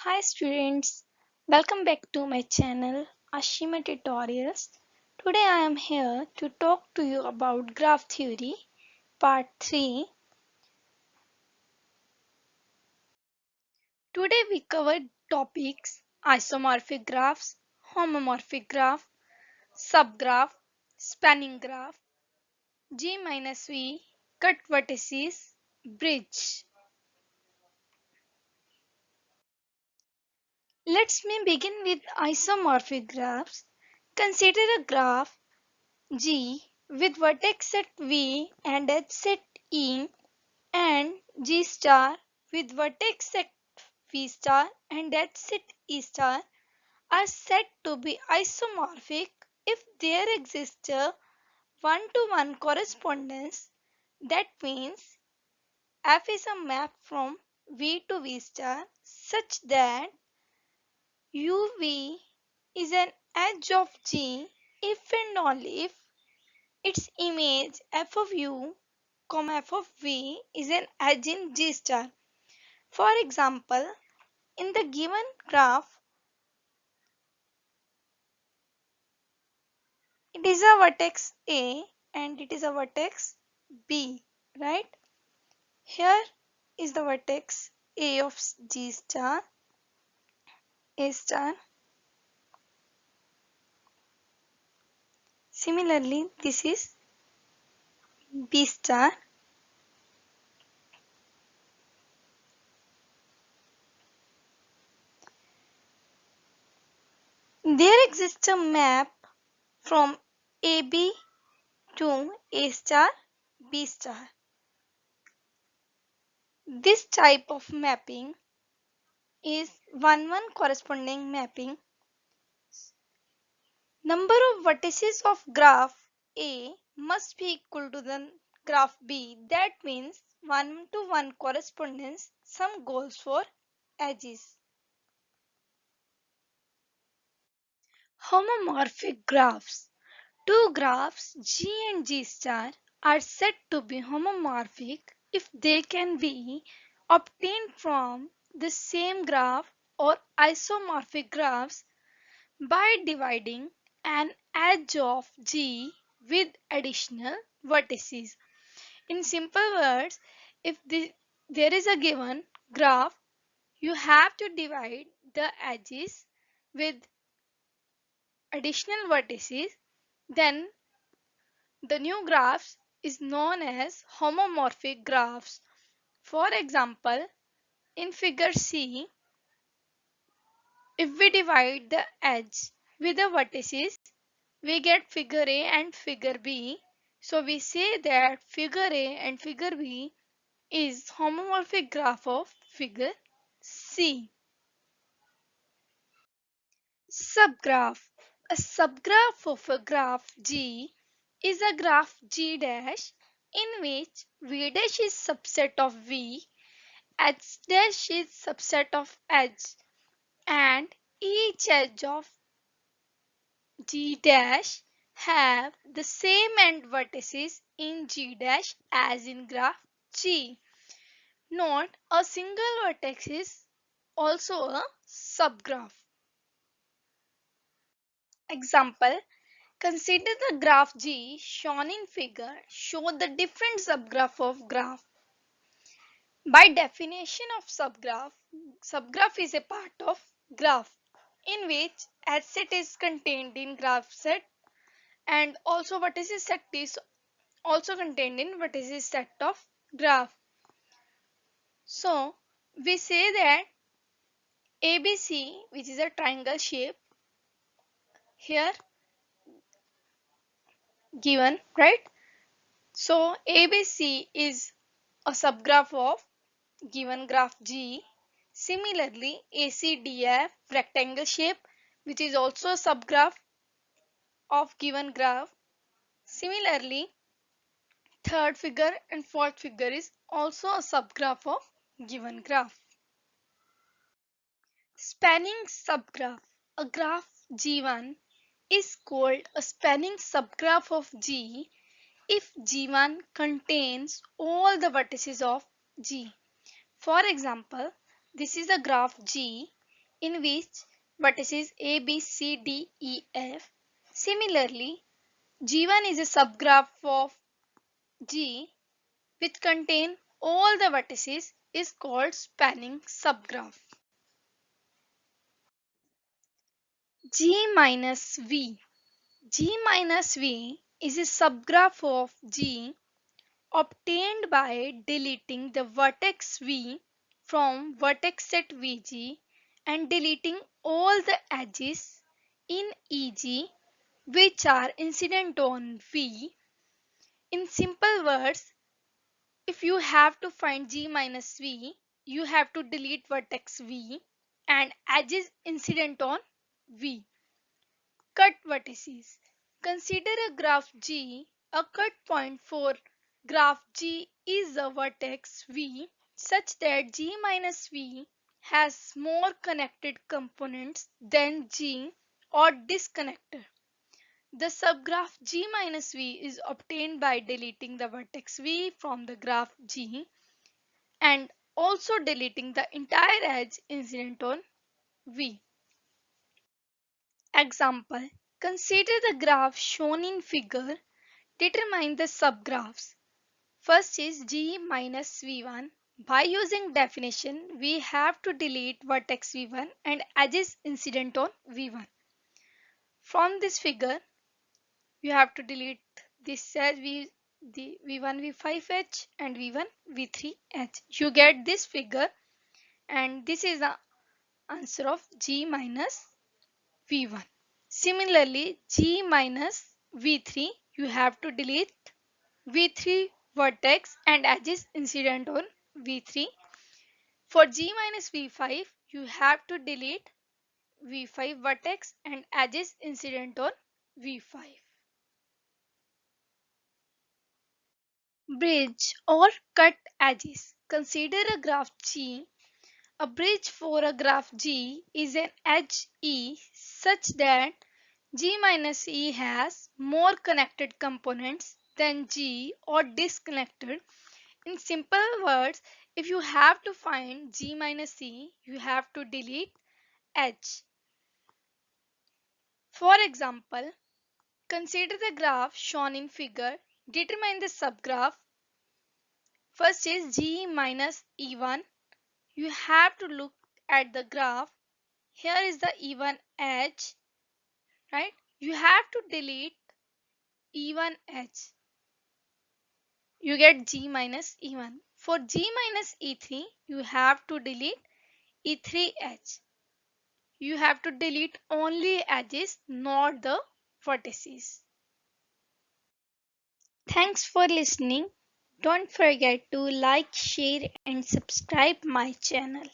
Hi students, welcome back to my channel Ashima Tutorials. Today I am here to talk to you about graph theory part 3. Today we cover topics isomorphic graphs, homomorphic graph, subgraph, spanning graph, G-V, cut vertices, bridge. Let's begin with isomorphic graphs. Consider a graph G with vertex set V and edge set E and G star with vertex set V star and edge set E star are said to be isomorphic if there exists a one-to-one correspondence. That means F is a map from V to V star such that UV is an edge of G if and only if its image f of u, f of v is an edge in G star. For example, in the given graph, it is a vertex A and it is a vertex B, right? Here is the vertex A of G star, A star. Similarly, this is B star. There exists a map from AB to A star, B star. This type of mapping is 1-1 corresponding mapping. Number of vertices of graph A must be equal to the graph B. That means 1-to-1 correspondence sum goes for edges. Homomorphic graphs. Two graphs G and G star are said to be homomorphic if they can be obtained from the same graph, or isomorphic graphs by dividing an edge of G with additional vertices. In simple words, if there is a given graph, you have to divide the edges with additional vertices, then the new graphs is known as homomorphic graphs. For example, in figure C, if we divide the edge with the vertices, we get figure A and figure B. So we say that figure A and figure B is homomorphic graph of figure C. Subgraph. A subgraph of a graph G is a graph G dash in which V dash is subset of V, H dash is subset of H, and each edge of G dash have the same end vertices in G dash as in graph G. Note, a single vertex is also a subgraph. Example, consider the graph G shown in figure. Show the different subgraph of graph. By definition of subgraph, subgraph is a part of graph in which H set is contained in graph set, and also vertices set is also contained in vertices set of graph. So we say that ABC, which is a triangle shape here given, right? So ABC is a subgraph of given graph G. Similarly, ACDF rectangle shape, which is also a subgraph of given graph. Similarly, third figure and fourth figure is also a subgraph of given graph. Spanning subgraph. A graph G1 is called a spanning subgraph of G if G1 contains all the vertices of G. For example, this is a graph G in which vertices A, B, C, D, E, F. Similarly, G1 is a subgraph of G which contain all the vertices is called spanning subgraph. G minus V. G minus V is a subgraph of G obtained by deleting the vertex V from vertex set VG and deleting all the edges in EG which are incident on V. In simple words, if you have to find G minus V, you have to delete vertex V and edges incident on V. Cut vertices. Consider a graph G. A cut point for graph G is a vertex V such that G minus V has more connected components than G or disconnected. The subgraph G minus V is obtained by deleting the vertex V from the graph G and also deleting the entire edge incident on V. Example. Consider the graph shown in figure. Determine the subgraphs. First is G minus V1. By using definition, we have to delete vertex V1 and edges incident on V1. From this figure, you have to delete this edge the V1 V5H and V1 V3H. You get this figure and this is the answer of G minus V1. Similarly, G minus V3, you have to delete V3 vertex and edges incident on V3. For G minus V5, you have to delete V5 vertex and edges incident on V5. Bridge or cut edges. Consider a graph G. A bridge for a graph G is an edge E such that G minus E has more connected components than G or disconnected. In simple words, if you have to find G minus E, you have to delete H. For example, consider the graph shown in figure. Determine the subgraph. First is G minus E1. You have to look at the graph. Here is the E1 edge, right? You have to delete E1H. You get G minus E1. For G minus E3, you have to delete E3H. You have to delete only edges, not the vertices. Thanks for listening. Don't forget to like, share and subscribe my channel.